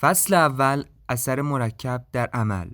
فصل اول، اثر مرکب در عمل.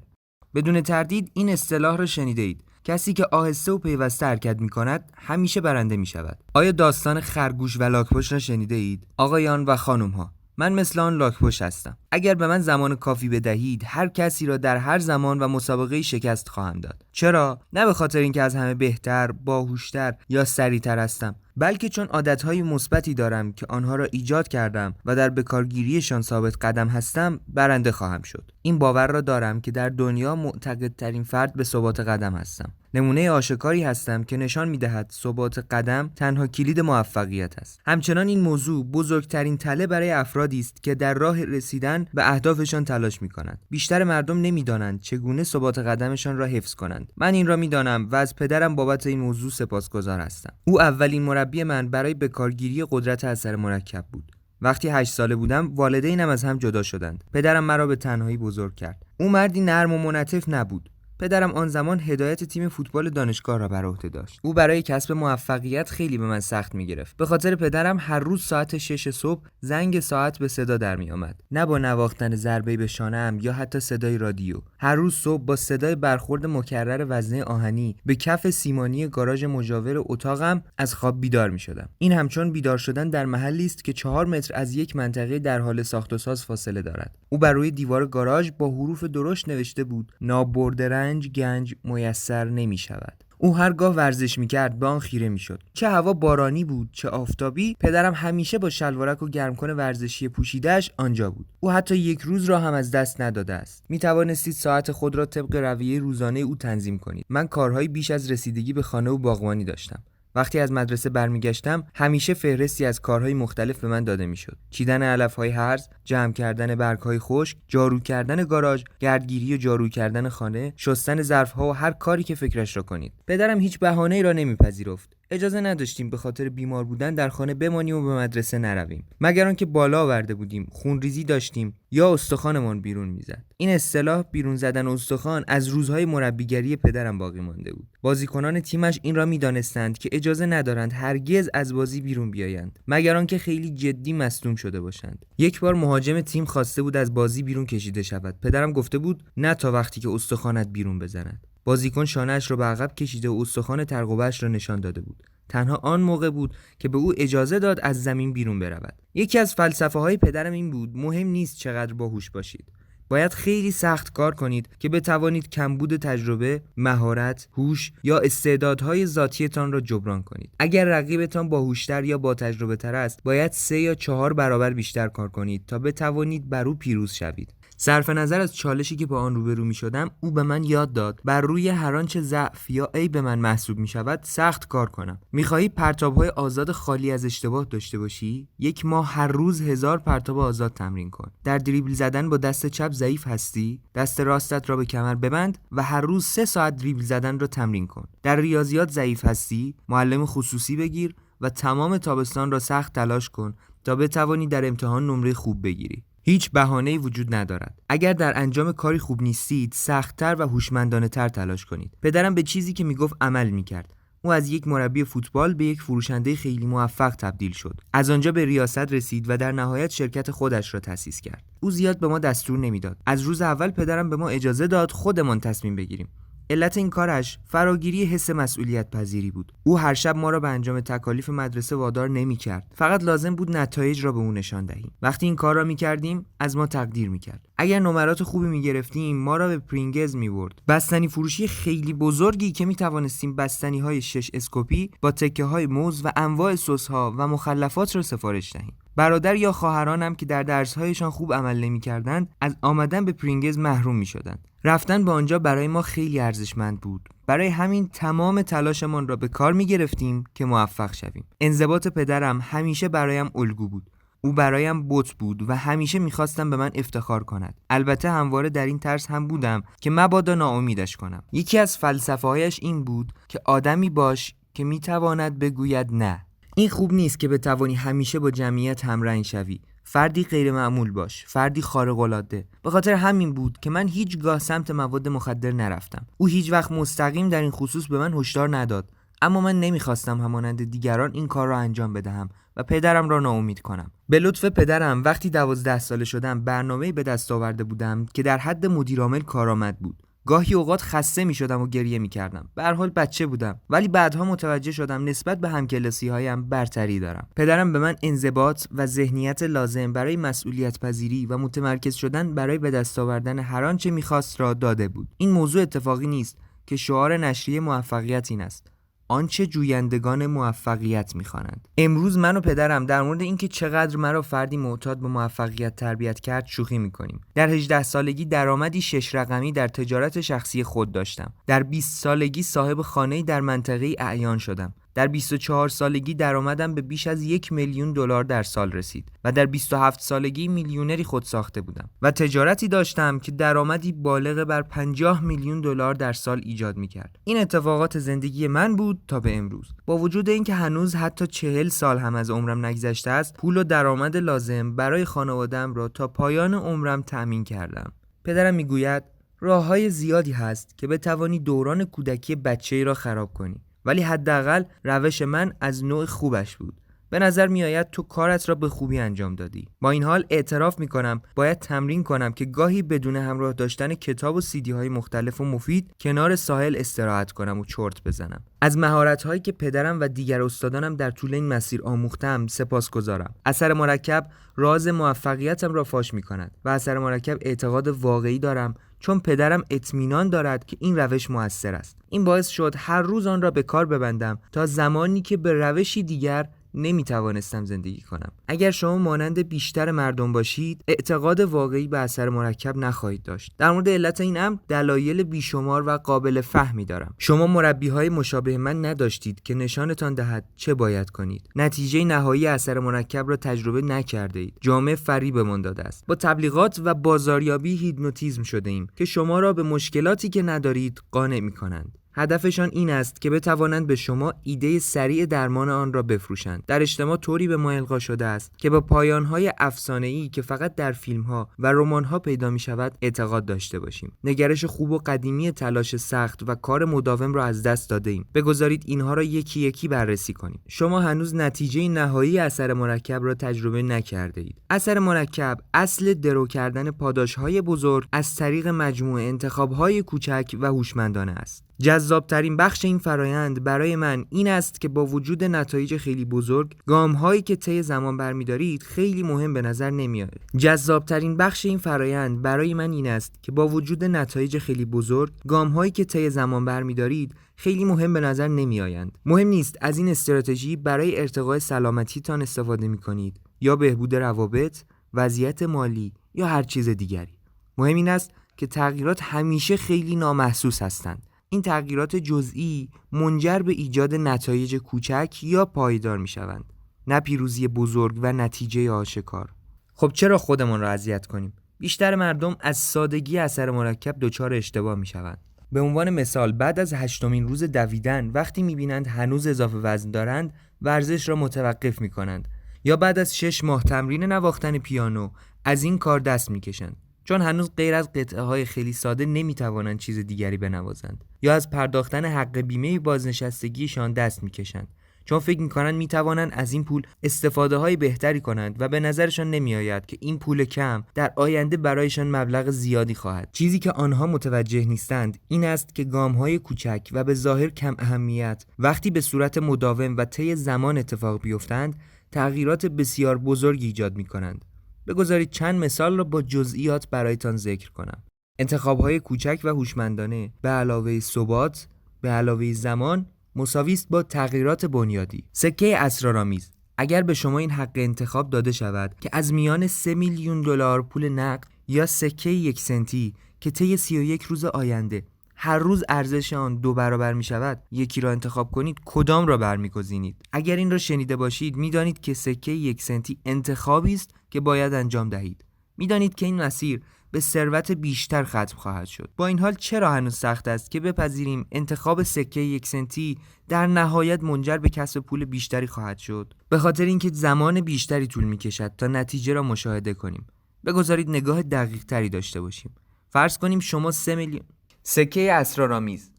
بدون تردید این اصطلاح را شنیده اید. کسی که آهسته و پیوسته حرکت می کند همیشه برنده می شود. آیا داستان خرگوش و لاک‌پشت را شنیده اید؟ آقایان و خانم ها، من مثل آن لاک‌پشت هستم. اگر به من زمان کافی بدهید هر کسی را در هر زمان و مسابقه شکست خواهم داد. چرا؟ نه به خاطر اینکه از همه بهتر، باهوشتر یا سریعتر هستم، بلکه چون عادتهای مثبتی دارم که آنها را ایجاد کردم و در بکارگیریشان ثابت قدم هستم، برنده خواهم شد. این باور را دارم که در دنیا معتقدترین فرد به ثبات قدم هستم. نمونه آشکاری هستم که نشان می‌دهد ثبات قدم تنها کلید موفقیت است. همچنان این موضوع بزرگترین تله برای افرادی است که در راه رسیدن به اهدافشان تلاش می‌کنند. بیشتر مردم نمی‌دانند چگونه ثبات قدمشان را حفظ کنند. من این را می‌دانم و از پدرم بابت این موضوع سپاسگزار هستم. او اولین مربی من برای بکارگیری قدرت اثر مرکب بود. وقتی 8 ساله بودم والدینم از هم جدا شدند. پدرم مرا به تنهایی بزرگ کرد. او مردی نرم و منعطف نبود. پدرم آن زمان هدایت تیم فوتبال دانشگاه را بر عهده داشت. او برای کسب موفقیت خیلی به من سخت می‌گرفت. به خاطر پدرم هر روز ساعت 6 صبح زنگ ساعت به صدا در می‌آمد. نه با نواختن ضربه‌ای به شانه‌ام یا حتی صدای رادیو. هر روز صبح با صدای برخورد مکرر وزنه آهنی به کف سیمانی گاراژ مجاور اتاقم از خواب بیدار می‌شدم. این همچون بیدار شدن در محلی است که 4 متر از یک منطقه در حال ساخت و ساز فاصله دارد. او بر روی دیوار گاراژ با حروف درشت نوشته بود: نابرده گنج میسر نمی شود. او هرگاه ورزش می کرد به آن خیره می شد. چه هوا بارانی بود چه آفتابی، پدرم همیشه با شلوارک و گرمکن ورزشی پوشیده‌اش آنجا بود. او حتی یک روز را هم از دست نداده است. می توانستید ساعت خود را طبق رویه روزانه او تنظیم کنید. من کارهای بیش از رسیدگی به خانه و باغبانی داشتم. وقتی از مدرسه برمیگشتم همیشه فهرستی از کارهای مختلف به من داده میشد: چیدن علف‌های هرز، جمع کردن برگ‌های خشک، جارو کردن گاراژ، گردگیری و جارو کردن خانه، شستن ظرف‌ها و هر کاری که فکرش را کنید. پدرم هیچ بهانه‌ای را نمیپذیرفت. اجازه نداشتیم به خاطر بیمار بودن در خانه بمانیم و به مدرسه نرویم، مگر آنکه بالا آورده بودیم، خونریزی داشتیم یا استخوانمان بیرون میزد. این اصطلاح بیرون زدن استخوان از روزهای مربیگری پدرم باقی مانده بود. بازیکنان تیمش این را میدانستند که اجازه ندارند هرگز از بازی بیرون بیایند مگر آنکه خیلی جدی مصدوم شده باشند. یک بار مهاجم تیم خواسته بود از بازی بیرون کشیده شود. پدرم گفته بود نه تا وقتی که استخوانت بیرون بزند. بازیکن شانه‌اش را به عقب کشیده و استخوان ترقوه‌اش را نشان داده بود. تنها آن موقع بود که به او اجازه داد از زمین بیرون برود. یکی از فلسفه‌های پدرم این بود: مهم نیست چقدر باهوش باشید، باید خیلی سخت کار کنید که بتوانید کمبود تجربه، مهارت، هوش یا استعدادهای ذاتیتان را جبران کنید. اگر رقیبتان باهوشتر یا با تجربه تر است، باید 3 یا 4 برابر بیشتر کار کنید تا بتوانید بر او پیروز شوید. صرف نظر از چالشی که با آن روبرو می شدم، او به من یاد داد بر روی هر آنچه ضعف یا عیب من محسوب می شود سخت کار کنم. می خواهی پرتاب‌های آزاد خالی از اشتباه داشته باشی؟ 1 ماه هر روز 1000 پرتاب آزاد تمرین کن. در دریبل زدن با دست چپ ضعیف هستی؟ دست راستت را به کمر ببند و هر روز 3 ساعت دریبل زدن را تمرین کن. در ریاضیات ضعیف هستی؟ معلم خصوصی بگیر و تمام تابستان را سخت تلاش کن تا بتوانی در امتحان نمره خوب بگیری. هیچ بهانه‌ای وجود ندارد. اگر در انجام کاری خوب نیستید، سخت‌تر و هوشمندانه‌تر تلاش کنید. پدرم به چیزی که میگفت عمل میکرد. او از یک مربی فوتبال به یک فروشنده خیلی موفق تبدیل شد. از آنجا به ریاست رسید و در نهایت شرکت خودش را تأسیس کرد. او زیاد به ما دستور نمیداد. از روز اول پدرم به ما اجازه داد خودمان تصمیم بگیریم. علت این کارش فراگیری حس مسئولیت پذیری بود. او هر شب ما را به انجام تکالیف مدرسه وادار نمی‌کرد. فقط لازم بود نتایج را به او نشان دهیم. وقتی این کار را می‌کردیم، از ما تقدیر می‌کرد. اگر نمرات خوبی می‌گرفتیم، ما را به پرینگز می‌برد. بستنی فروشی خیلی بزرگی که می‌توانستیم بستنی‌های 6 اسکوپی با تکه‌های موز و انواع سس‌ها و مخلفات را سفارش دهیم. برادر یا خواهرانم که در درس‌هایشان خوب عمل نمی‌کردند، از آمدن به پرینگز محروم می‌شدند. رفتن به آنجا برای ما خیلی ارزشمند بود. برای همین تمام تلاشمان را به کار می‌گرفتیم که موفق شویم. انضباط پدرم همیشه برایم الگو بود. او برایم بت بود و همیشه می‌خواستم به من افتخار کند. البته همواره در این ترس هم بودم که مبادا ناامیدش کنم. یکی از فلسفه‌هایش این بود که آدمی باش که می‌تواند بگوید نه. این خوب نیست که بتوانی همیشه با جمعیت همرنگ شوی. فردی غیر معمول باش، فردی خارق العاده. به خاطر همین بود که من هیچگاه سمت مواد مخدر نرفتم. او هیچ وقت مستقیم در این خصوص به من هشدار نداد، اما من نمیخواستم همانند دیگران این کار را انجام بدهم و پدرم را ناامید کنم. به لطف پدرم وقتی 12 ساله شدم برنامه‌ای به دست آورده بودم که در حد مدیرعامل کارآمد بود. گاهی اوقات خسته می‌شدم و گریه می‌کردم. به هر حال بچه بودم، ولی بعدها متوجه شدم نسبت به همکلاسی‌هایم برتری دارم. پدرم به من انضباط و ذهنیت لازم برای مسئولیت پذیری و متمرکز شدن برای به دست آوردن هر آنچه می‌خواست را داده بود. این موضوع اتفاقی نیست که شعار نشریه موفقیت این است: آنچه جویندگان موفقیت می‌خوانند. امروز من و پدرم در مورد اینکه چقدر مرا فردی معتاد به موفقیت تربیت کرد شوخی می‌کنیم. در 18 سالگی درآمدی 6 رقمی در تجارت شخصی خود داشتم. در 20 سالگی صاحب خانه‌ای در منطقه اعیان شدم. در 24 سالگی درآمدم به بیش از 1 میلیون دلار در سال رسید و در 27 سالگی میلیونری خود ساخته بودم و تجارتی داشتم که درآمدی بالغ بر 50 میلیون دلار در سال ایجاد می‌کرد. این اتفاقات زندگی من بود تا به امروز. با وجود اینکه هنوز حتی 40 سال هم از عمرم نگذشته است، پول و درآمد لازم برای خانواده‌ام را تا پایان عمرم تأمین کردم. پدرم میگوید راه‌های زیادی هست که بتوانی دوران کودکی بچه‌ای را خراب کنی، ولی حداقل روش من از نوع خوبش بود. به نظر می آید تو کارت را به خوبی انجام دادی. با این حال اعتراف می کنم باید تمرین کنم که گاهی بدون همراه داشتن کتاب و سیدی های مختلف و مفید کنار ساحل استراحت کنم و چرت بزنم. از مهارت هایی که پدرم و دیگر استادانم در طول این مسیر آموختم سپاسگزارم. اثر مرکب راز موفقیتم را فاش می کند و اثر مرکب اعتقاد واقعی دارم چون پدرم اطمینان دارد که این روش مؤثر است. این باعث شد هر روز آن را به کار ببندم تا زمانی که به روشی دیگر نمیتوانستم زندگی کنم. اگر شما مانند بیشتر مردم باشید، اعتقاد واقعی به اثر مرکب نخواهید داشت. در مورد علت این امر دلایل بیشمار و قابل فهمی دارم. شما مربی‌های مشابه من نداشتید که نشانتان دهد چه باید کنید. نتیجه نهایی اثر مرکب را تجربه نکرده اید. جامعه فریبمان داده است. با تبلیغات و بازاریابی هیپنوتیزم شده ایم که شما را به مشکلاتی که ندارید قانع می‌کنند. هدفشان این است که بتوانند به شما ایده سریع درمان آن را بفروشند. در اجتماع طوری به ما القا شده است که با پایان‌های افسانه‌ای که فقط در فیلم‌ها و رمان‌ها پیدا می‌شود اعتقاد داشته باشیم. نگرش خوب و قدیمی تلاش سخت و کار مداوم را از دست داده‌ایم. بگذارید اینها را یکی یکی بررسی کنیم. شما هنوز نتیجه نهایی اثر مرکب را تجربه نکرده‌اید. اثر مرکب اصل درو کردن پاداش‌های بزرگ از طریق مجموعه انتخاب‌های کوچک و هوشمندانه است. جذابترین بخش این فرایند برای من این است که با وجود نتایج خیلی بزرگ، گام‌هایی که طی زمان برمی‌دارید خیلی مهم به نظر نمی‌آید. جذابترین بخش این فرایند برای من این است که با وجود نتایج خیلی بزرگ، گام‌هایی که طی زمان برمی‌دارید خیلی مهم به نظر نمی‌آیند. مهم نیست از این استراتژی برای ارتقای سلامتیتان استفاده می‌کنید یا بهبود روابط، وضعیت مالی یا هر چیز دیگری. مهم این است که تغییرات همیشه خیلی نامحسوس هستند. این تغییرات جزئی منجر به ایجاد نتایج کوچک یا پایدار می شوند، نه پیروزی بزرگ و نتیجه آشکار. خب چرا خودمون را اذیت کنیم؟ بیشتر مردم از سادگی اثر مرکب دچار اشتباه می شوند. به عنوان مثال بعد از 8مین روز دویدن وقتی می بینند هنوز اضافه وزن دارند ورزش را متوقف می کنند، یا بعد از 6 ماه تمرین نواختن پیانو از این کار دست می کشند چون هنوز غیر از قطعه‌های خیلی ساده نمی‌توانند چیز دیگری بنوازند، یا از پرداختن حق بیمه بازنشستگیشان دست می‌کشند چون فکر می‌کنند می‌توانند از این پول استفاده‌های بهتری کنند و به نظرشان نمی‌آید که این پول کم در آینده برایشان مبلغ زیادی خواهد. چیزی که آنها متوجه نیستند این است که گام‌های کوچک و به ظاهر کم اهمیت وقتی به صورت مداوم و طی زمان اتفاق بیفتند، تغییرات بسیار بزرگی ایجاد می‌کنند. بگذارید چند مثال را با جزئیات برایتان ذکر کنم. انتخاب‌های کوچک و هوشمندانه به علاوه ثبات به علاوه زمان مساوی است با تغییرات بنیادی. سکه اسرارآمیز. اگر به شما این حق انتخاب داده شود که از میان 3 میلیون دلار پول نقد یا سکه 1 سنتی که طی 31 روز آینده هر روز ارزش آن 2 برابر می شود، یکی را انتخاب کنید، کدام را برمی‌گزینید؟ اگر این را شنیده باشید می‌دانید که سکه 1 سنتی انتخابی است که باید انجام دهید. می‌دانید که این مسیر به ثروت بیشتر ختم خواهد شد. با این حال چرا هنوز سخت است که بپذیریم انتخاب سکه 1 سنتی در نهایت منجر به کسب پول بیشتری خواهد شد؟ به خاطر اینکه زمان بیشتری طول می‌کشد تا نتیجه را مشاهده کنیم. بگذارید نگاه دقیق‌تری داشته باشیم. فرض کنیم شما 3 میلیون سکه اسرارآمیز.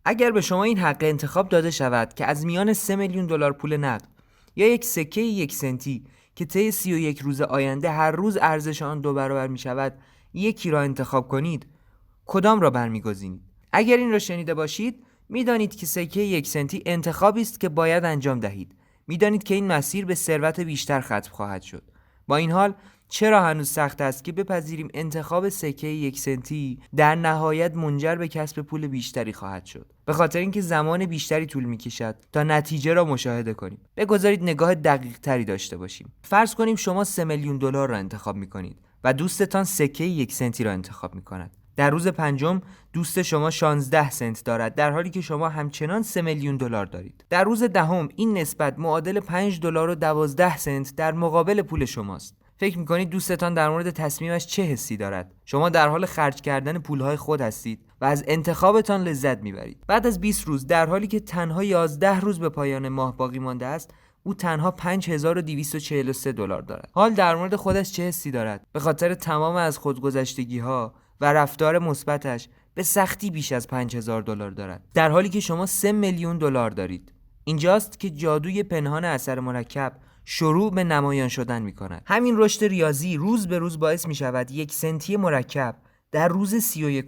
اگر به شما این حق انتخاب داده شود که از میان 3 میلیون دلار پول نقد یا یک سکه 1 سنتی که طی 31 روز آینده هر روز ارزش آن 2 برابر می شود، یکی را انتخاب کنید، کدام را برمیگزینید؟ اگر این را شنیده باشید، میدانید که سکه 1 سنتی انتخابی است که باید انجام دهید. میدانید که این مسیر به ثروت بیشتر ختم خواهد شد. با این حال چرا هنوز سخت است که بپذیریم انتخاب سکه 1 سنتی در نهایت منجر به کسب پول بیشتری خواهد شد؟ به خاطر اینکه زمان بیشتری طول می‌کشد تا نتیجه را مشاهده کنیم. بگذارید نگاه دقیق‌تری داشته باشیم. فرض کنیم شما 3 میلیون دلار را انتخاب می‌کنید و دوستتان سکه 1 سنتی را انتخاب می‌کند. در روز پنجم دوست شما 16 سنت دارد، در حالی که شما همچنان 3 میلیون دلار دارید. در روز دهم این نسبت معادل 5 دلار و 12 سنت در مقابل پول شماست. فکر می‌کنید دوستتان در مورد تصمیمش چه حسی دارد؟ شما در حال خرج کردن پولهای خود هستید و از انتخابتان لذت می‌برید. بعد از 20 روز در حالی که تنها 11 روز به پایان ماه باقی مانده است، او تنها 5243 دلار دارد. حال در مورد خودش چه حسی دارد؟ به خاطر تمام از خودگذشتگی‌ها و رفتار مثبتش به سختی بیش از 5000 دلار دارد، در حالی که شما 3 میلیون دلار دارید. اینجاست که جادوی پنهان اثر مرکب شروع به نمایان شدن می کند. همین رشد ریاضی روز به روز باعث می شود 1 سنتی مرکب در روز 31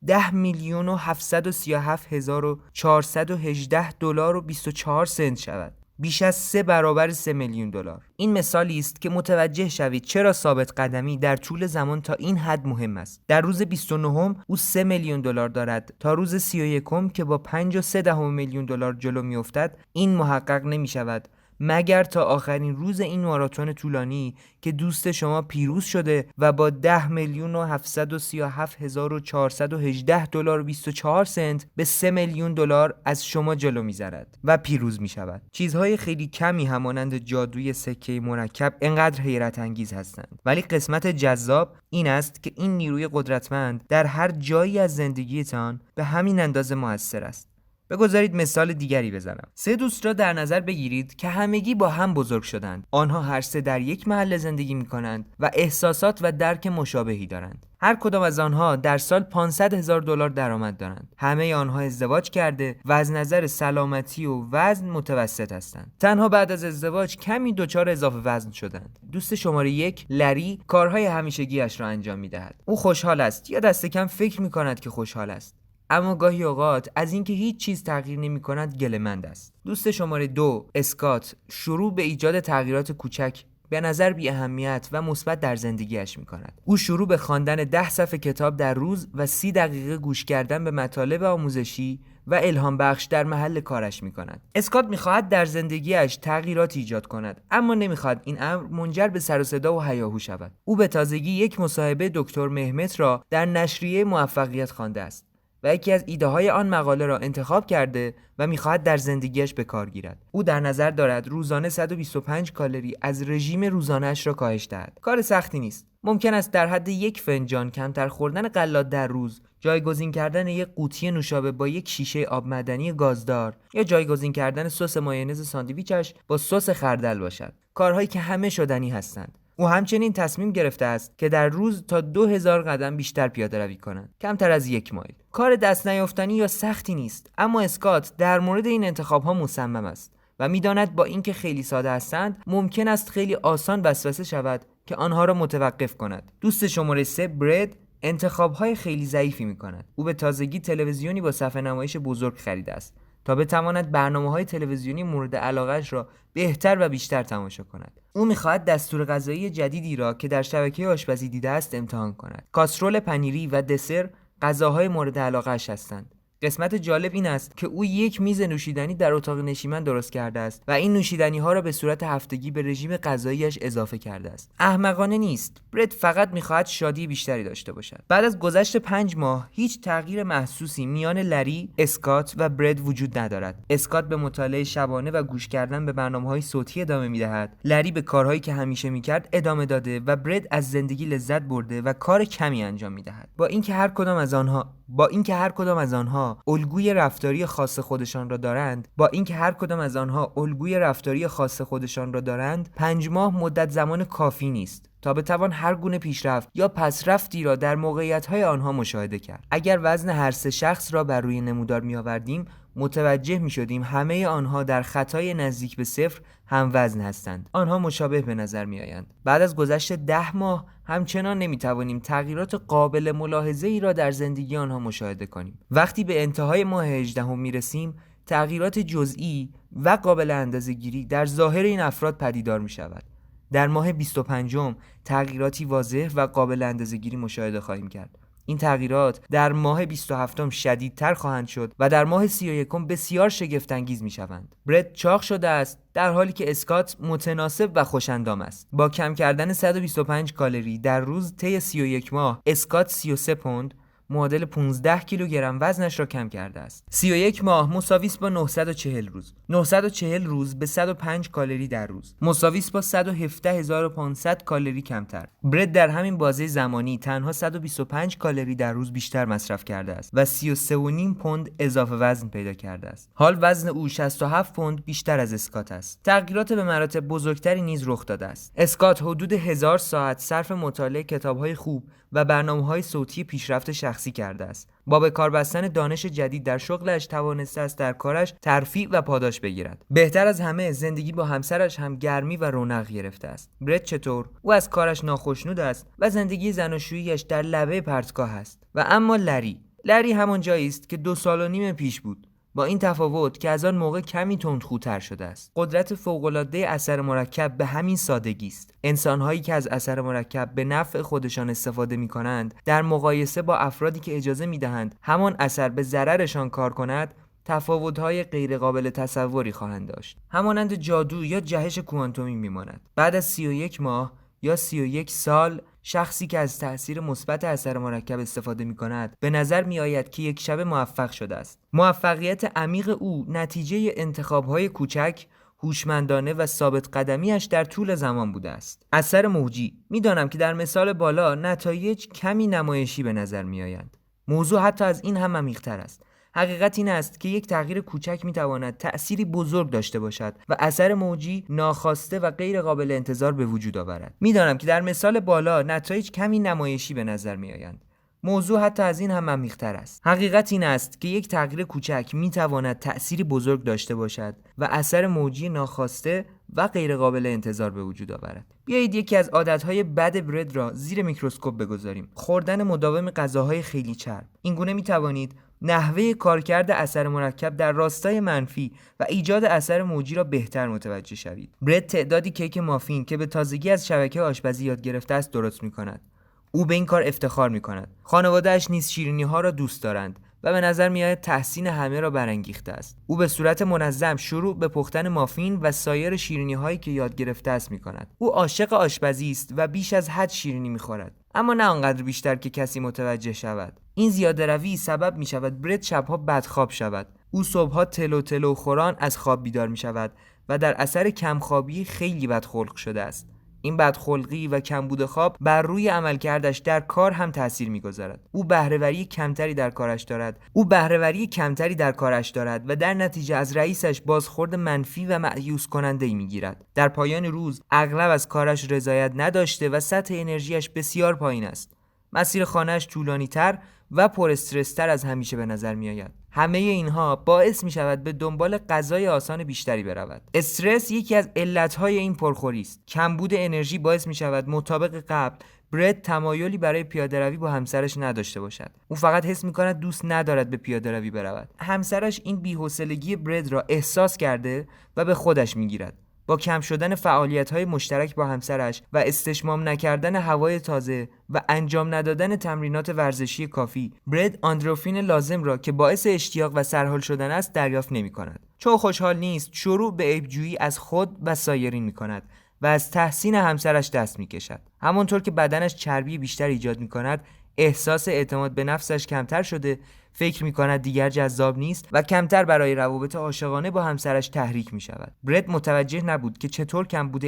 10 میلیون و 737 هزار و 418 دلار و 24 سنت شود، بیش از 3 برابر 3 میلیون دلار. این مثالی است که متوجه شوید چرا ثابت قدمی در طول زمان تا این حد مهم است. در روز 29 او 3 میلیون دلار دارد تا روز 31 که با 5.3 میلیون دلار جلو میافتد این محقق نمی شود مگر تا آخرین روز این ماراتون طولانی که دوست شما پیروز شده و با 10 میلیون و 737 هزار و 418 دلار و 24 سنت به 3 میلیون دلار از شما جلو می‌زند و پیروز می‌شود. چیزهای خیلی کمی همانند جادوی سکه مرکب انقدر حیرت انگیز هستند، ولی قسمت جذاب این است که این نیروی قدرتمند در هر جایی از زندگیتان به همین اندازه مؤثر است. بگذارید مثال دیگری بزنم. 3 دوست را در نظر بگیرید که همگی با هم بزرگ شدند. آنها هر سه در یک محله زندگی می کنند و احساسات و درک مشابهی دارند. هر کدام از آنها در سال 500,000 دلار درآمد دارند. همه آنها ازدواج کرده و از نظر سلامتی و وزن متوسط هستند. تنها بعد از ازدواج کمی دچار اضافه وزن شدند. دوست شماره 1 لری کارهای همیشگیش را انجام می دهد. او خوشحال است یا دست کم فکر می کند که خوشحال است. اما گاهی اوقات از اینکه هیچ چیز تغییر نمی‌کند گله‌مند است. دوست شماره 2 اسکات شروع به ایجاد تغییرات کوچک به نظر بی اهمیت و مثبت در زندگیش می‌کند. او شروع به خواندن 10 صفحه کتاب در روز و 30 دقیقه گوش کردن به مطالب آموزشی و الهام بخش در محل کارش می‌کند. اسکات می‌خواهد در زندگیش تغییرات ایجاد کند، اما نمی‌خواهد این امر منجر به سر و صدا و هیاهو شود. او به تازگی یک مصاحبه دکتر مهمت را در نشریه موفقیت خوانده است و یکی از ایده های آن مقاله را انتخاب کرده و میخواهد در زندگیش به کار گیرد. او در نظر دارد روزانه 125 کالری از رژیم روزانه‌اش را کاهش دهد. کار سختی نیست. ممکن است در حد 1 فنجان کمتر خوردن غلات در روز، جایگزین کردن یک قوطی نوشابه با یک شیشه آب معدنی گازدار یا جایگزین کردن سس مایونز ساندویچش با سس خردل باشد. کارهایی که همه شدنی هستند. او همچنین تصمیم گرفته است که در روز تا 2000 قدم بیشتر پیاده روی کند، کمتر از 1 مایل. کار دست نیافتنی یا سختی نیست، اما اسکات در مورد این انتخاب‌ها مصمم است و می‌داند با اینکه خیلی ساده هستند، ممکن است خیلی آسان وسوسه شود که آنها را متوقف کند. دوست شماره 3 برد انتخاب‌های خیلی ضعیفی می‌کند. او به تازگی تلویزیونی با صفحه نمایش بزرگ خریده است تا بتواند برنامه‌های تلویزیونی مورد علاقه‌اش را بهتر و بیشتر تماشا کند. او می‌خواهد دستور غذایی جدیدی را که در شبکه آشپزی دیده است امتحان کند. کاسرول پنیری و دسر غذاهای مورد علاقه‌اش هستند. قسمت جالب این است که او یک میز نوشیدنی در اتاق نشیمن درست کرده است و این نوشیدنی‌ها را به صورت هفتگی به رژیم غذایی‌اش اضافه کرده است. احمقانه نیست. برد فقط می‌خواهد شادی بیشتری داشته باشد. بعد از گذشت 5 ماه هیچ تغییر محسوسی میان لری، اسکات و برد وجود ندارد. اسکات به مطالعه شبانه و گوش کردن به برنامه‌های صوتی ادامه می‌دهد. لری به کارهایی که همیشه می‌کرد ادامه داده و برد از زندگی لذت برده و کار کمی انجام می‌دهد. با اینکه هر کدام از آنها آنها الگوی رفتاری خاص خودشان را دارند، با اینکه هر کدام از آنها الگوی رفتاری خاص خودشان را دارند، 5 ماه مدت زمان کافی نیست تا بتوان هر گونه پیشرفت یا پسرفتی را در موقعیت‌های آنها مشاهده کرد. اگر وزن هر سه شخص را بر روی نمودار می‌آوردیم، متوجه می‌شدیم همه آنها در خطای نزدیک به صفر هم وزن هستند. آنها مشابه به نظر می‌آیند. بعد از گذشت 10 ماه همچنان نمی‌توانیم تغییرات قابل ملاحظه‌ای را در زندگی آنها مشاهده کنیم. وقتی به انتهای ماه 18 می‌رسیم، تغییرات جزئی و قابل اندازه‌گیری در ظاهر این افراد پدیدار می‌شود. در ماه 25 تغییراتی واضح و قابل اندازه‌گیری مشاهده خواهیم کرد. این تغییرات در ماه 27 شدیدتر خواهند شد و در ماه 31 بسیار شگفت‌انگیز می‌شوند. برد چاق شده است، در حالی که اسکات متناسب و خوش‌اندام است. با کم کردن 125 کالری در روز طی 31 ماه، اسکات 33 پوند معادل 15 کیلوگرم وزنش را کم کرده است. 31 ماه مساوی است با 940 روز. 940 روز به 105 کالری در روز مساوی است با 117500 کالری کمتر. برد در همین بازه زمانی تنها 125 کالری در روز بیشتر مصرف کرده است و 33.5 پوند اضافه وزن پیدا کرده است. حال وزن او 67 پوند بیشتر از اسکات است. تغییرات به مراتب بزرگتری نیز رخ داده است. اسکات حدود 1000 ساعت صرف مطالعه کتاب‌های خوب و برنامه‌های صوتی پیشرفت شخصی کرده است. با به کار بستن دانش جدید در شغلش توانسته است در کارش ترفیع و پاداش بگیرد. بهتر از همه زندگی با همسرش هم گرمی و رونق گرفته است. برد چطور؟ او از کارش ناخشنود است و زندگی زناشویی‌اش در لبه پرتگاه است. و اما لری همان جایی است که 2 سال و نیم پیش بود، با این تفاوت که از آن موقع کمی تندخوتر شده است. قدرت فوق‌العاده اثر مرکب به همین سادگی است. انسان‌هایی که از اثر مرکب به نفع خودشان استفاده می‌کنند، در مقایسه با افرادی که اجازه می‌دهند همان اثر به ضررشان کار کند، تفاوت‌های غیرقابل تصوری خواهند داشت. همانند جادو یا جهش کوانتومی می‌ماند. بعد از 31 ماه یا 31 سال، شخصی که از تأثیر مثبت اثر مرکب استفاده می‌کند به نظر می‌آید که یک شب موفق شده است. موفقیت عمیق او نتیجه انتخاب‌های کوچک، هوشمندانه و ثابت قدمیش در طول زمان بوده است. اثر موجی. می‌دانم که در مثال بالا نتایج کمی نمایشی به نظر می‌آیند. موضوع حتی از این هم عمیق‌تر است. حقیقت این است که یک تغییر کوچک می‌تواند تأثیری بزرگ داشته باشد و اثر موجی ناخواسته و غیر قابل انتظار به وجود آورد. می‌دانم که در مثال بالا نتایج کمی نمایشی به نظر می‌آیند. موضوع حتی از این هم عمیق‌تر است. حقیقت این است که یک تغییر کوچک می‌تواند تأثیری بزرگ داشته باشد و اثر موجی ناخواسته و غیر قابل انتظار به وجود آورد. بیایید یکی از عادت‌های بد برد را زیر میکروسکوپ بگذاریم. خوردن مداوم غذاهای خیلی چرب. این گونه می‌توانید نحوه کارکرد اثر مرکب در راستای منفی و ایجاد اثر موجی را بهتر متوجه شوید. برد تعدادی کیک مافین که به تازگی از شبکه آشپزی یاد گرفته است درست می‌کند. او به این کار افتخار می‌کند. خانواده‌اش نیز شیرینی‌ها را دوست دارند و به نظر می‌آید تحسین همه را برانگیخته است. او به صورت منظم شروع به پختن مافین و سایر شیرینی‌هایی که یاد گرفته است می‌کند. او عاشق آشپزی است و بیش از حد شیرینی می‌خورد، اما نه آنقدر بیشتر که کسی متوجه شود. این زیاده‌روی سبب می‌شود برد شب‌ها بدخواب شود. او صبح‌ها تلو خوران از خواب بیدار می‌شود و در اثر کمخوابی خیلی بدخلق شده است. این بدخلقی و کمبود خواب بر روی عملکردش در کار هم تأثیر می‌گذارد. او بهره‌وری کمتری در کارش دارد و در نتیجه از رئیسش بازخورد منفی و مأیوس کننده‌ای می‌گیرد. در پایان روز اغلب از کارش رضایت نداشته و سطح انرژیش بسیار پایین است. مسیر خانه‌اش طولانی‌تر و پر استرس‌تر از همیشه به نظر می‌آید. همه اینها باعث می‌شود به دنبال غذای آسان بیشتری برود. استرس یکی از علت‌های این پرخوری است. کمبود انرژی باعث می‌شود مطابق قبل برد تمایلی برای پیاده‌روی با همسرش نداشته باشد. او فقط حس می‌کند دوست ندارد به پیاده‌روی برود. همسرش این بی‌حوصلگی برد را احساس کرده و به خودش می‌گیرد. با کم شدن فعالیت‌های مشترک با همسرش و استشمام نکردن هوای تازه و انجام ندادن تمرینات ورزشی کافی، برد اندروفین لازم را که باعث اشتیاق و سرحال شدن است دریافت نمی‌کند. چون خوشحال نیست، شروع به عیب‌جویی از خود و سایرین می‌کند و از تحسین همسرش دست می‌کشد. همانطور که بدنش چربی بیشتر ایجاد می‌کند، احساس اعتماد به نفسش کمتر شده، فکر می‌کند دیگر جذاب نیست و کمتر برای روابط عاشقانه با همسرش تحریک می‌شود. برد متوجه نبود که چطور کمبود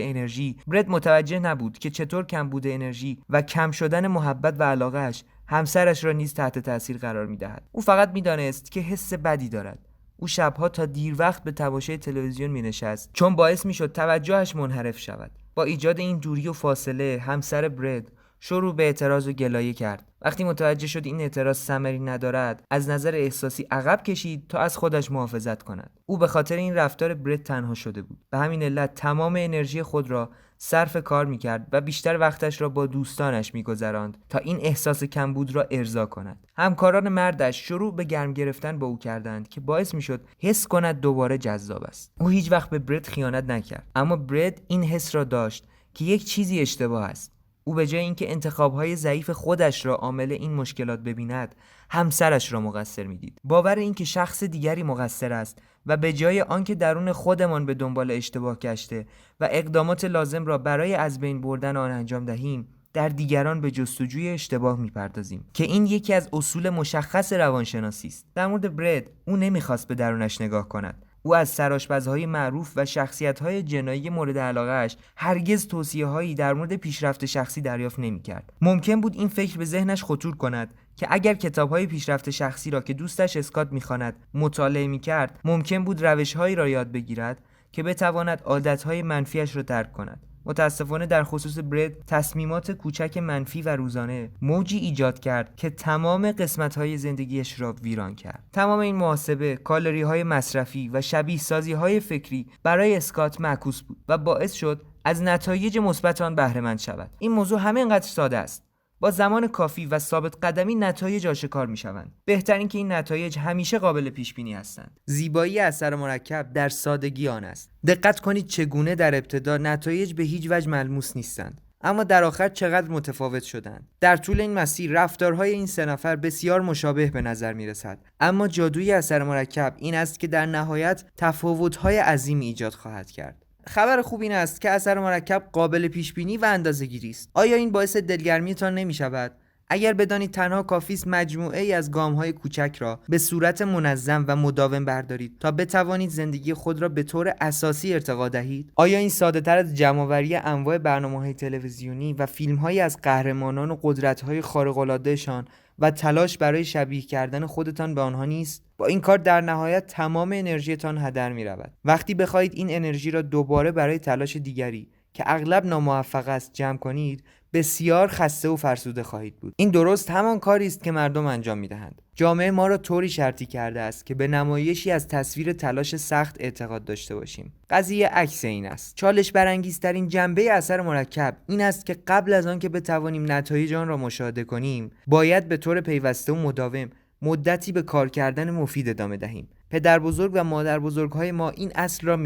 انرژی و کم شدن محبت و علاقه‌اش همسرش را نیز تحت تاثیر قرار می‌دهد. او فقط می‌دانست که حس بدی دارد. او شبها تا دیر وقت به تماشای تلویزیون می‌نشست چون باعث می‌شد توجهش منحرف شود. با ایجاد این دوری و فاصله، همسر برد شروع به اعتراض و گلایه کرد. وقتی متوجه شد این اعتراض ثمری ندارد، از نظر احساسی عقب کشید تا از خودش محافظت کند. او به خاطر این رفتار برد تنها شده بود. به همین علت تمام انرژی خود را صرف کار می‌کرد و بیشتر وقتش را با دوستانش می‌گذراند تا این احساس کمبود را ارضا کند. همکاران مردش شروع به گرم گرفتن با او کردند که باعث می‌شد حس کند دوباره جذاب است. او هیچ وقت به برد خیانت نکرد، اما برد این حس را داشت که یک چیزی اشتباه است. او به جای اینکه انتخاب‌های ضعیف خودش را عامل این مشکلات ببیند، همسرش را مقصر می‌دید. باور اینکه شخص دیگری مقصر است و به جای آنکه درون خودمان به دنبال اشتباه گشته و اقدامات لازم را برای از بین بردن آن انجام دهیم، در دیگران به جستجوی اشتباه می‌پردازیم که این یکی از اصول مشخص روانشناسی است. در مورد برد، او نمی‌خواست به درونش نگاه کند. او از سرآشپزهای معروف و شخصیت‌های جنایی مورد علاقه‌اش هرگز توصیه‌هایی در مورد پیشرفت شخصی دریافت نمی‌کرد. ممکن بود این فکر به ذهنش خطور کند که اگر کتاب‌های پیشرفت شخصی را که دوستش اسکات می‌خواند مطالعه می‌کرد، ممکن بود روش‌هایی را یاد بگیرد که بتواند عادت‌های منفیش را ترک کند. متاسفانه در خصوص برد، تصمیمات کوچک منفی و روزانه موجی ایجاد کرد که تمام قسمت‌های زندگیش را ویران کرد. تمام این محاسبه، کالری‌های مصرفی و شبیه سازی‌های فکری برای اسکات معکوس بود و باعث شد از نتایج مثبت آن بهره مند شود. این موضوع همینقدر ساده است. با زمان کافی و ثابت قدمی نتایج آشکار می‌شوند. بهترین که این نتایج همیشه قابل پیش بینی هستند. زیبایی اثر مرکب در سادگی آن است. دقت کنید چگونه در ابتدا نتایج به هیچ وجه ملموس نیستند، اما در آخر چقدر متفاوت شدند. در طول این مسیر رفتارهای این سه نفر بسیار مشابه به نظر می‌رسد، اما جادوی اثر مرکب این است که در نهایت تفاوت‌های عظیمی ایجاد خواهد کرد. خبر خوب این است که اثر مرکب قابل پیش بینی و اندازه‌گیری است. آیا این باعث دلگرمیتان نمی‌شود؟ اگر بدانید تنها کافی است مجموعه‌ای از گام‌های کوچک را به صورت منظم و مداوم بردارید تا بتوانید زندگی خود را به طور اساسی ارتقا دهید. آیا این ساده‌تر از جمع‌آوری انواع برنامه‌های تلویزیونی و فیلم‌هایی از قهرمانان و قدرت‌های خارق‌العاده‌شان و تلاش برای شبیه کردن خودتان به آنها نیست؟ با این کار در نهایت تمام انرژیتان هدر می‌رود. وقتی بخواهید این انرژی را دوباره برای تلاش دیگری که اغلب ناموفق است جمع کنید، بسیار خسته و فرسوده خواهید بود. این درست همان کاری است که مردم انجام می‌دهند. جامعه ما را طوری شرطی کرده است که به نمایشی از تصویر تلاش سخت اعتقاد داشته باشیم. قضیه عکس این است. چالش برانگیزترین جنبه اثر مرکب این است که قبل از آن که بتوانیم نتایج آن را مشاهده کنیم، باید به طور پیوسته و مداوم مدتی به کار کردن مفید ادامه دهیم. پدر بزرگ و مادر بزرگ‌های ما این اصل را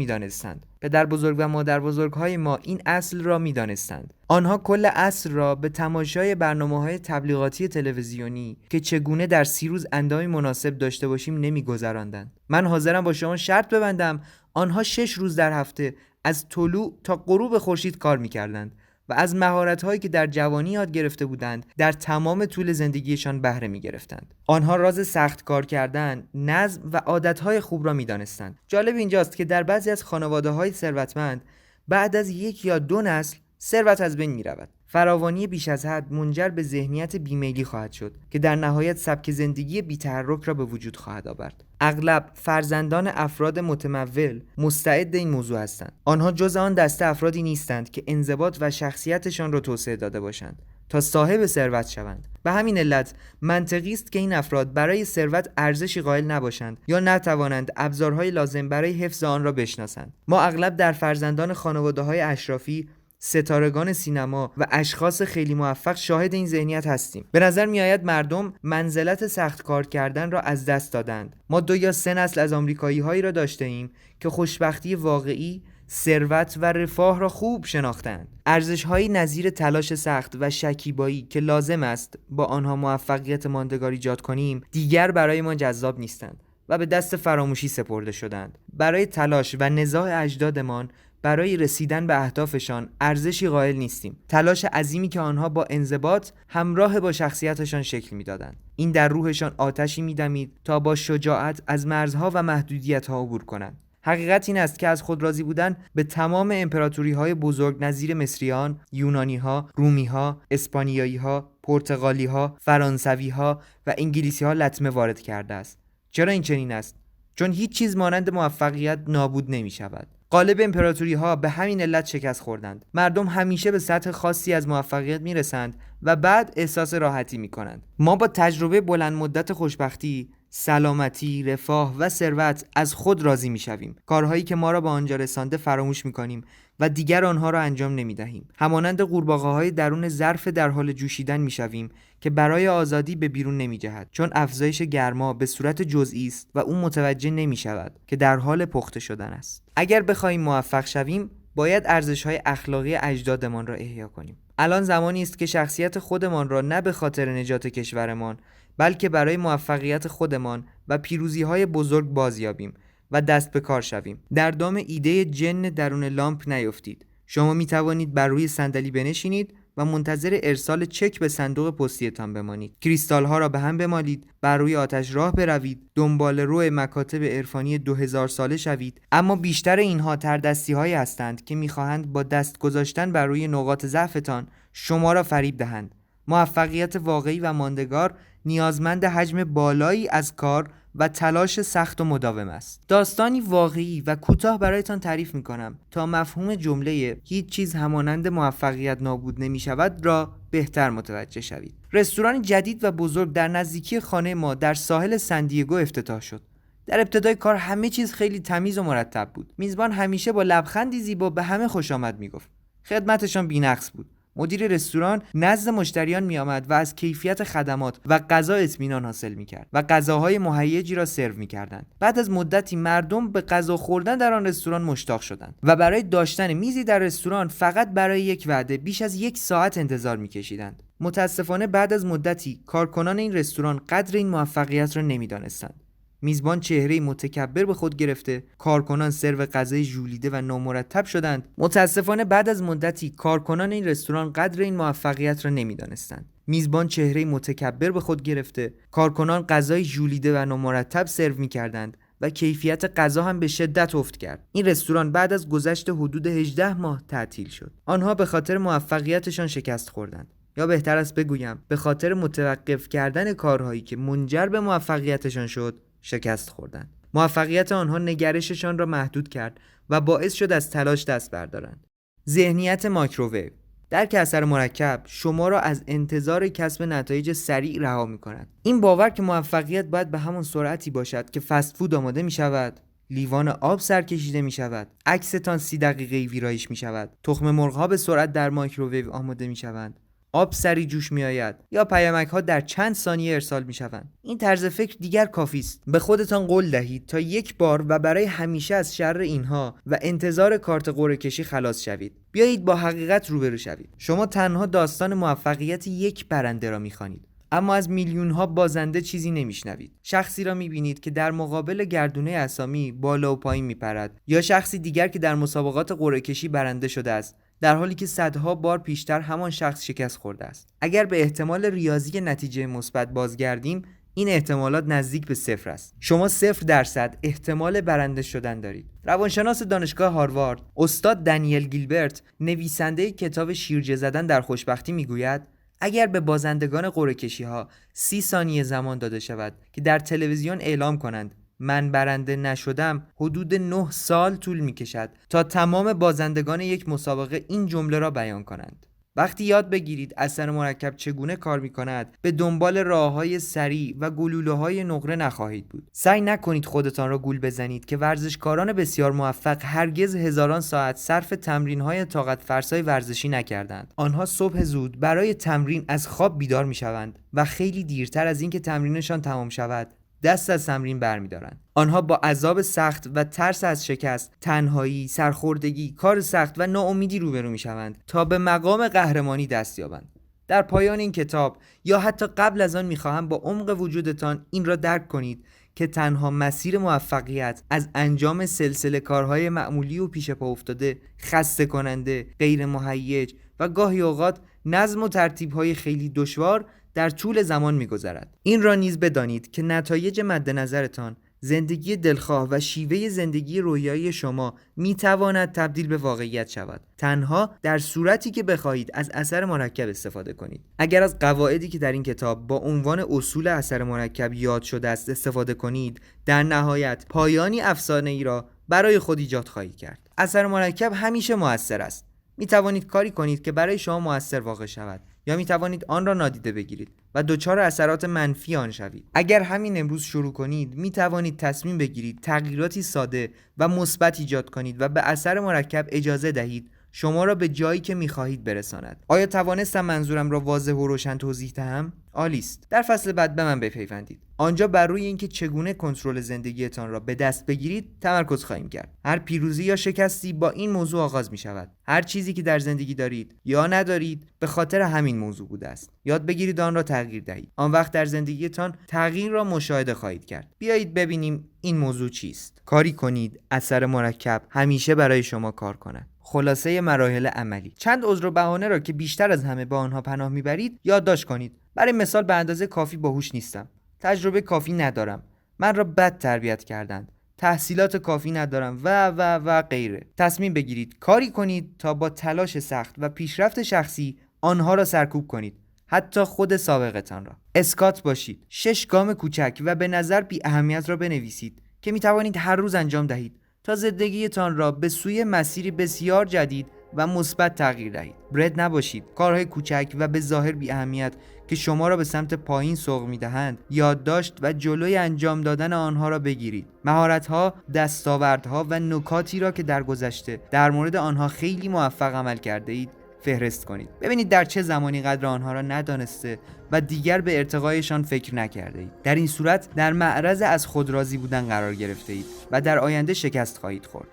می‌دانستند. آنها کل اصل را به تماشای برنامه‌های تبلیغاتی تلویزیونی که چگونه در 30 روز اندامی مناسب داشته باشیم نمی‌گذراندند. من حاضرم با شما شرط ببندم آنها 6 روز در هفته از طلوع تا غروب خورشید کار می‌کردند و از مهارت‌هایی که در جوانی یاد گرفته بودند در تمام طول زندگیشان بهره می‌گرفتند. آنها راز سخت کار کردن، نظم و عادت‌های خوب را می‌دانستند. جالب اینجاست که در بعضی از خانواده‌های ثروتمند بعد از 1 یا 2 نسل ثروت از بین می‌رود. فراوانی بیش از حد منجر به ذهنیت بیمیلی خواهد شد که در نهایت سبک زندگی بی‌تحرک را به وجود خواهد آورد. اغلب فرزندان افراد متمول مستعد این موضوع هستند. آنها جز آن دسته افرادی نیستند که انضباط و شخصیتشان را توسعه داده باشند تا صاحب ثروت شوند. به همین علت منطقی است که این افراد برای ثروت ارزشی قائل نباشند یا نتوانند ابزارهای لازم برای حفظ آن را بشناسند. ما اغلب در فرزندان خانواده‌های اشرافی، ستارگان سینما و اشخاص خیلی موفق شاهد این ذهنیت هستیم. به نظر می‌آید مردم منزلت سخت کار کردن را از دست دادند. ما 2 یا 3 نسل از آمریکایی‌هایی را داشته‌ایم که خوشبختی واقعی، ثروت و رفاه را خوب شناختند. ارزش‌هایی نظیر تلاش سخت و شکیبایی که لازم است با آنها موفقیت ماندگار ایجاد کنیم، دیگر برای ما جذاب نیستند و به دست فراموشی سپرده شدند. برای تلاش و نزاع اجدادمان برای رسیدن به اهدافشان ارزشی قائل نیستیم. تلاش عظیمی که آنها با انضباط همراه با شخصیتشان شکل می‌دادند. این در روحشان آتشی می‌دمید تا با شجاعت از مرزها و محدودیت‌ها عبور کنند. حقیقت این است که از خود راضی بودن به تمام امپراتوری‌های بزرگ نظیر مصریان، یونانی‌ها، رومی‌ها، اسپانیایی‌ها، پرتغالی‌ها، فرانسوی‌ها و انگلیسی‌ها لطمه وارد کرده است. چرا این چنین است؟ چون هیچ چیز مانند موفقیت نابود نمی‌شود. غالب امپراتوری‌ها به همین علت شکست خوردند. مردم همیشه به سطح خاصی از موفقیت می‌رسند و بعد احساس راحتی می‌کنند. ما با تجربه بلند مدت خوشبختی، سلامتی، رفاه و ثروت از خود راضی می‌شویم. کارهایی که ما را به آنجا رسانده فراموش می‌کنیم و دیگر آنها را انجام نمی‌دهیم. همانند قورباغه‌های درون ظرف در حال جوشیدن می‌شویم که برای آزادی به بیرون نمی‌جهد، چون افزایش گرما به صورت جزئی است و او متوجه نمی‌شود که در حال پخته شدن است. اگر بخواهیم موفق شویم، باید ارزش‌های اخلاقی اجدادمان را احیا کنیم. الان زمانی است که شخصیت خودمان را نه به خاطر نجات کشورمان، بلکه برای موفقیت خودمان و پیروزی‌های بزرگ بازیابیم و دست به کار شویم. در دام ایده جن درون لامپ نیفتید. شما می توانید بر روی صندلی بنشینید و منتظر ارسال چک به صندوق پستیتان بمانید. کریستال ها را به هم بمالید، بر روی آتش راه بروید، دنبال روی مکاتب عرفانی 2000 ساله شوید. اما بیشتر اینها تردستی هایی هستند که می‌خواهند با دست گذاشتن بر روی نقاط ضعفتان شما را فریب دهند. موفقیت واقعی و ماندگار نیازمند حجم بالایی از کار و تلاش سخت و مداوم است. داستانی واقعی و کوتاه برایتان تعریف می‌کنم تا مفهوم جمله هیچ چیز همانند موفقیت نابود نمی‌شود را بهتر متوجه شوید. رستوران جدید و بزرگ در نزدیکی خانه ما در ساحل سندیگو افتتاح شد. در ابتدای کار همه چیز خیلی تمیز و مرتب بود. میزبان همیشه با لبخندی زیبا به همه خوش آمد میگفت. خدمتشان بی‌نقص بود. مدیر رستوران نزد مشتریان می آمد و از کیفیت خدمات و غذا اطمینان حاصل می کرد و غذاهای مهیجی را سرو می کردند. بعد از مدتی مردم به غذا خوردن در آن رستوران مشتاق شدند و برای داشتن میزی در رستوران فقط برای یک وعده بیش از 1 ساعت انتظار می کشیدند. متاسفانه بعد از مدتی کارکنان این رستوران قدر این موفقیت را نمی دانستند. میزبان چهره متکبر به خود گرفته، کارکنان سرو غذای ژولیده و نامرتب شدند. متاسفانه بعد از مدتی کارکنان این رستوران قدر این موفقیت را نمی‌دانستند. میزبان چهره متکبر به خود گرفته، کارکنان غذای ژولیده و نامرتب سرو می‌کردند و کیفیت غذا هم به شدت افت کرد. این رستوران بعد از گذشت حدود 18 ماه تعطیل شد. آنها به خاطر موفقیتشان شکست خوردند. یا بهتر است بگویم به خاطر متوقف کردن کارهایی که منجر به موفقیتشان شد شکست خوردند. موفقیت آنها نگرششان را محدود کرد و باعث شد از تلاش دست بردارند. ذهنیت مایکروویو درک اثر مرکب شما را از انتظار کسب نتایج سریع رها می‌کند. این باور که موفقیت باید به همان سرعتی باشد که فست فود آماده می‌شود، لیوان آب سر کشیده می‌شود، عکستان 30 دقیقه‌ای ویرایش می‌شود، تخم مرغ‌ها به سرعت در مایکروویو آماده می‌شوند، آب سری جوش می آید یا پیامک ها در چند ثانیه ارسال می شوند. این طرز فکر دیگر کافی است. به خودتان قول دهید تا یک بار و برای همیشه از شر اینها و انتظار کارت قرعه کشی خلاص شوید. بیایید با حقیقت روبرو شوید. شما تنها داستان موفقیت یک برنده را می خوانید، اما از میلیون ها بازنده چیزی نمیشنوید. شخصی را میبینید که در مقابل گردونه اسامی بالا و پایین میپرد، یا شخصی دیگر که در مسابقات قرعه کشی برنده شده است، در حالی که صدها بار پیشتر همان شخص شکست خورده است. اگر به احتمال ریاضی نتیجه مثبت بازگردیم، این احتمالات نزدیک به 0 است. شما 0% احتمال برنده شدن دارید. روانشناس دانشگاه هاروارد، استاد دنیل گیلبرت، نویسنده کتاب شیرجه زدن در خوشبختی میگوید اگر به بازندگان قرعه کشی‌ها 30 ثانیه زمان داده شود که در تلویزیون اعلام کنند من برنده نشدم، حدود 9 سال طول می‌کشد تا تمام بازندگان یک مسابقه این جمله را بیان کنند. وقتی یاد بگیرید اثر مرکب چگونه کار می‌کند، به دنبال راه‌های سریع و گلوله‌های نقره نخواهید بود. سعی نکنید خودتان را گول بزنید که ورزشکاران بسیار موفق هرگز هزاران ساعت صرف تمرین‌های طاقت فرسای ورزشی نکردند. آنها صبح زود برای تمرین از خواب بیدار می‌شوند و خیلی دیرتر از اینکه تمرینشان تمام شود دست از تمرین برمی‌دارند. آنها با عذاب سخت و ترس از شکست، تنهایی، سرخوردگی، کار سخت و ناامیدی روبرو می‌شوند تا به مقام قهرمانی دست یابند. در پایان این کتاب یا حتی قبل از آن می‌خواهم با عمق وجودتان این را درک کنید که تنها مسیر موفقیت از انجام سلسله کارهای معمولی و پیش پا افتاده، خسته کننده، غیر مهیج و گاهی اوقات نظم و ترتیب‌های خیلی دشوار در طول زمان می‌گذرد. این را نیز بدانید که نتایج مد نظرتان زندگی دلخواه و شیوه زندگی رویایی شما میتواند تبدیل به واقعیت شود، تنها در صورتی که بخواهید از اثر مرکب استفاده کنید. اگر از قواعدی که در این کتاب با عنوان اصول اثر مرکب یاد شده است استفاده کنید، در نهایت پایانی افسانه‌ای را برای خود ایجاد خواهید کرد. اثر مرکب همیشه مؤثر است. می توانید کاری کنید که برای شما مؤثر واقع شود، یا می توانید آن را نادیده بگیرید و دچار اثرات منفی آن شوید. اگر همین امروز شروع کنید، می توانید تصمیم بگیرید تغییراتی ساده و مثبت ایجاد کنید و به اثر مرکب اجازه دهید شما را به جایی که می خواهید برساند. آیا توانستم منظورم را واضح و روشن توضیح دهم؟ عالی است. در فصل بعد به من بپیوندید. آنجا بر روی اینکه چگونه کنترل زندگیتان را به دست بگیرید تمرکز خواهیم کرد. هر پیروزی یا شکستی با این موضوع آغاز می شود. هر چیزی که در زندگی دارید یا ندارید به خاطر همین موضوع بوده است. یاد بگیرید آن را تغییر دهید. آن وقت در زندگیتان تغییر را مشاهده خواهید کرد. بیایید ببینیم این موضوع چیست. کاری کنید اثر مرکب همیشه برای شما کار کند. خلاصه مراحل عملی. چند عذر و بهانه را که بیشتر از همه با آنها پناه میبرید یادداشت کنید. برای مثال به اندازه کافی باهوش نیستم. تجربه کافی ندارم. من را بد تربیت کردند. تحصیلات کافی ندارم و غیره. تصمیم بگیرید کاری کنید تا با تلاش سخت و پیشرفت شخصی آنها را سرکوب کنید. حتی خود سابقتان را. اسکات باشید. 6 گام کوچک و به نظر بی اهمیت را بنویسید که می توانید هر روز انجام دهید تا زندگیتان را به سوی مسیری بسیار جدید و مثبت تغییر دهید. برد نباشید. کارهای کوچک و به ظاهر بی اهمیت که شما را به سمت پایین سوق می‌دهند، یادداشت و جلوی انجام دادن آنها را بگیرید. مهارت‌ها، دستاوردها و نکاتی را که در گذشته در مورد آنها خیلی موفق عمل کرده اید فهرست کنید. ببینید در چه زمانی قدر آنها را ندانسته و دیگر به ارتقایشان فکر نکرده اید. در این صورت در معرض از خود راضی بودن قرار گرفته اید و در آینده شکست خواهید خورد.